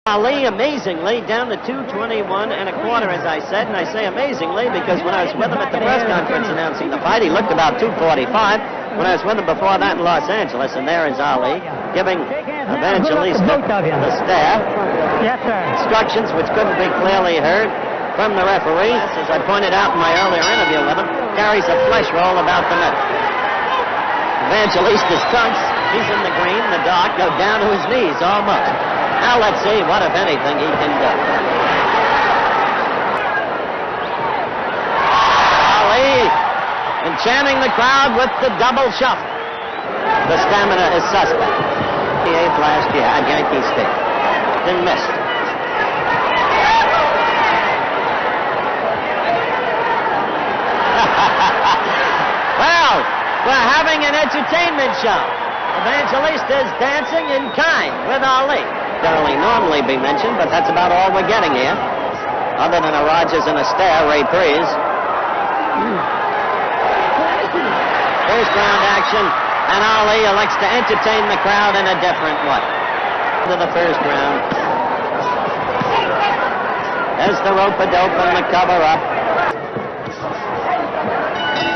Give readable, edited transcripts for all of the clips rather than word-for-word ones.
Ali amazingly down to 2:21 and a quarter, as I said, and I say amazingly because when I was with him at the press conference announcing the fight, he looked about 2:45. When I was with him before that in Los Angeles, and there is Ali giving Evangelista the stare. Yes, sir. Instructions which couldn't be clearly heard from the referee, as I pointed out in my earlier interview with him, carries a flesh roll about the middle. Evangelista's trunks, he's in the green, the dark, go down to his knees almost. Now let's see what, if anything, he can do. Ali enchanting the crowd with the double shuffle. The stamina is suspect. The 8th last year at Yankee Stadium. Then missed. Well, we're having an entertainment show. Evangelista is dancing in kind with Ali. Normally be mentioned, but that's about all we're getting here. Other than a Rogers and a stare, Ray Priest. First round action, and Ali elects to entertain the crowd in a different way. To the first round. There's the rope-a-dope and the cover-up.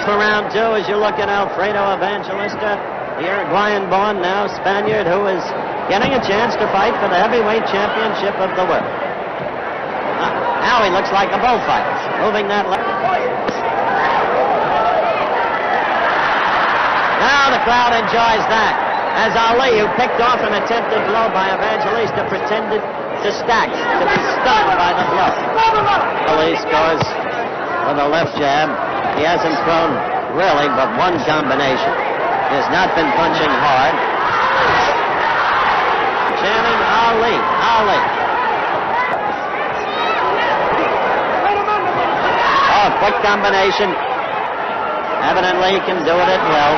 For round 2, as you look at Alfredo Evangelista, the Uruguayan-born now Spaniard who is getting a chance to fight for the heavyweight championship of the world. Now he looks like a bullfighter, moving that leg. Now the crowd enjoys that, as Ali, who picked off an attempted blow by Evangelista, pretended to stack, to be stunned by the blow. Ali scores with a left jab. He hasn't thrown really but one combination. He has not been punching hard. Chanting Ali, Ali. Oh, quick combination. Evidently he can do it at will.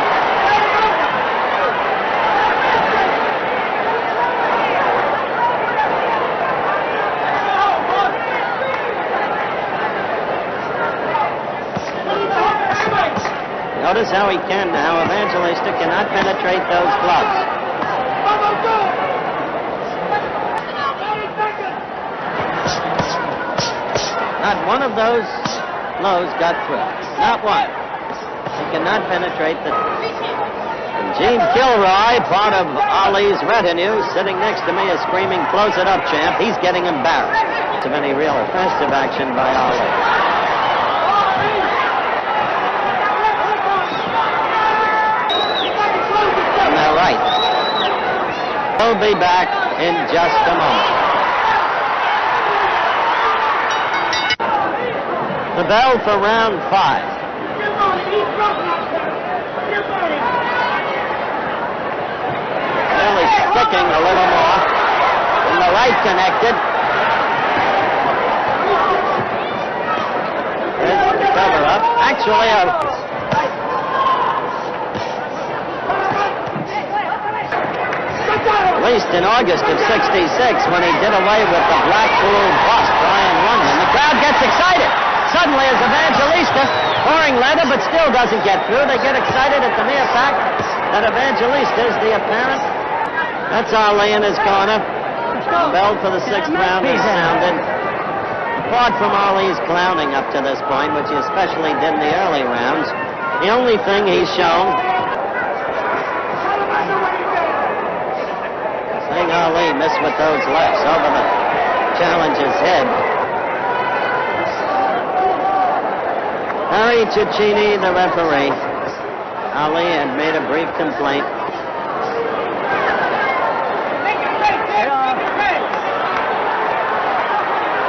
Notice how he can now. Evangelista cannot penetrate those gloves. Not one of those blows got through. Not one. He cannot penetrate the... And Gene Kilroy, part of Ali's retinue, sitting next to me is screaming, "Close it up, champ." He's getting embarrassed of any real offensive action by Ali. Right. We'll be back in just a moment. The bell for round 5. Really sticking a little more. And the right connected. There's the cover up. Actually, at least in August of '66, when he did away with the Blackpool bust, Brian London, the crowd gets excited. Suddenly, as Evangelista, pouring leather, but still doesn't get through, they get excited at the mere fact that Evangelista is the apparent. That's Ali in his corner. Bell for the 6th round is sounded. Apart from Ali's clowning up to this point, which he especially did in the early rounds, the only thing he's shown... Ali missed with those lefts over the challenger's head. Harry Cicchini, the referee. Ali had made a brief complaint.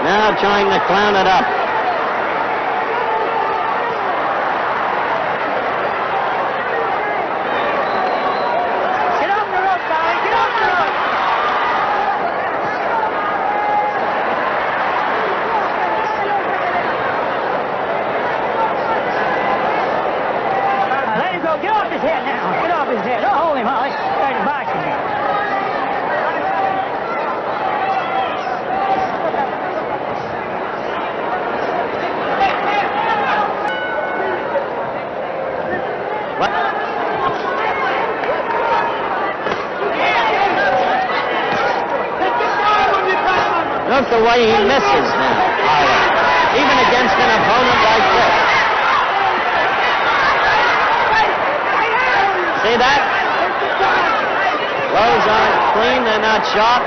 Now trying to clown it up. Look the way he misses now, Ali, even against an opponent like this. See that? Blows aren't clean, they're not sharp.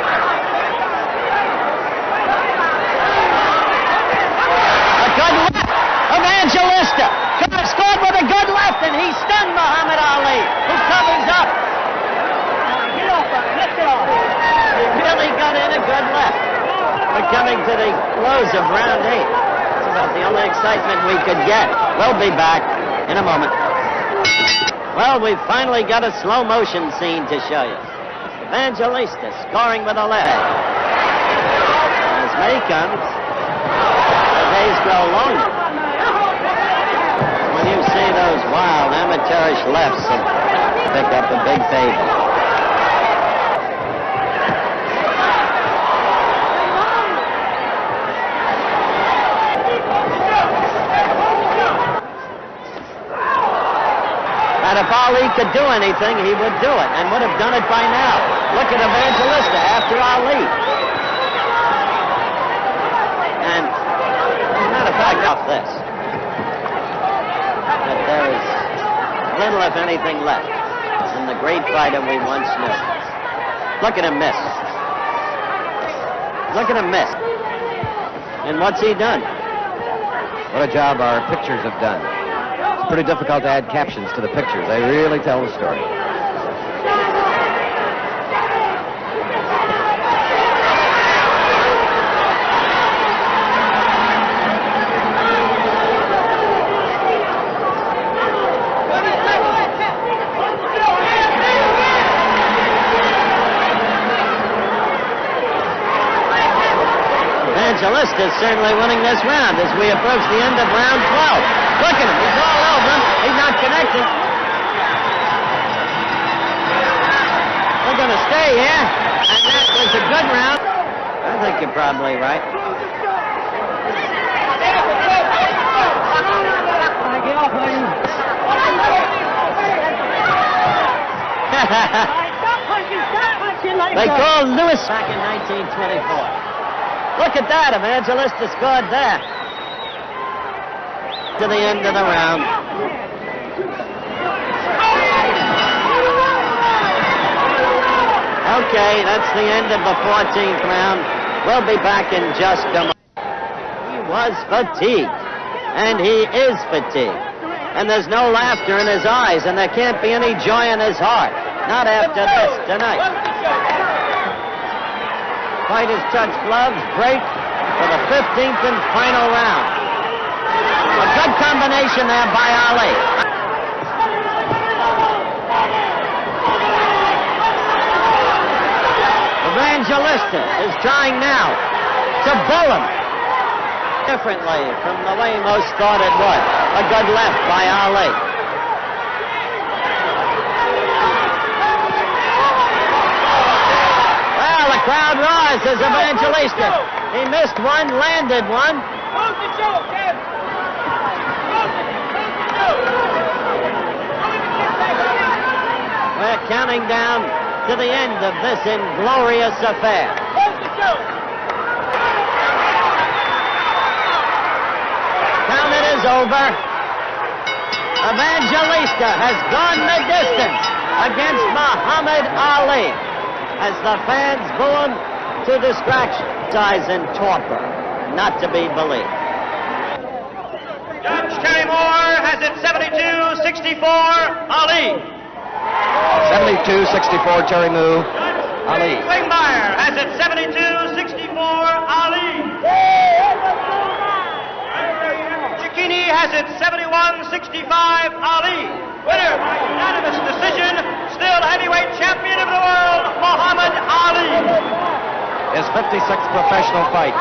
A good left. Evangelista scored with a good left, and he stunned Muhammad Ali, who covers up. He really got in a good left. We're coming to the close of round 8. It's about the only excitement we could get. We'll be back in a moment. Well, we've finally got a slow motion scene to show you. Evangelista scoring with a left. As May comes, the days grow longer. When you see those wild amateurish lefts, pick up a big table. And if Ali could do anything, he would do it, and would have done it by now. Look at Evangelista after Ali. And, as a matter of fact, off this. But there is little, if anything, left in the great fighter we once knew. Look at him miss. Look at him miss. And what's he done? What a job our pictures have done. It's pretty difficult to add captions to the pictures. They really tell the story. Evangelista is certainly winning this round as we approach the end of round 12. Look at him. He's all over him. He's not connecting. We're going to stay here. And that was a good round. I think you're probably right. They called Lewis back in 1924. Look at that. Evangelista scored there. To the end of the round. Okay, that's the end of the 14th round. We'll be back in just a moment. He was fatigued, and he is fatigued. And there's no laughter in his eyes, and there can't be any joy in his heart. Not after this tonight. Fighters touch gloves, break for the 15th and final round. A good combination there by Ali. Evangelista is trying now to bull him differently from the way most thought it would. A good left by Ali. Well, the crowd roars as Evangelista. He missed one, landed one. We're counting down to the end of this inglorious affair. Count it is over. Evangelista has gone the distance against Muhammad Ali as the fans boo him to distraction. Size and torpor, not to be believed. Judge Terry Moore has it 72-64, Ali. 72-64, Terry Moo. Ali. Klingmeyer has it 72-64, Ali. Cicchini has it 71-65, Ali. Winner by unanimous decision, still heavyweight champion of the world, Muhammad Ali. His 56th professional fight.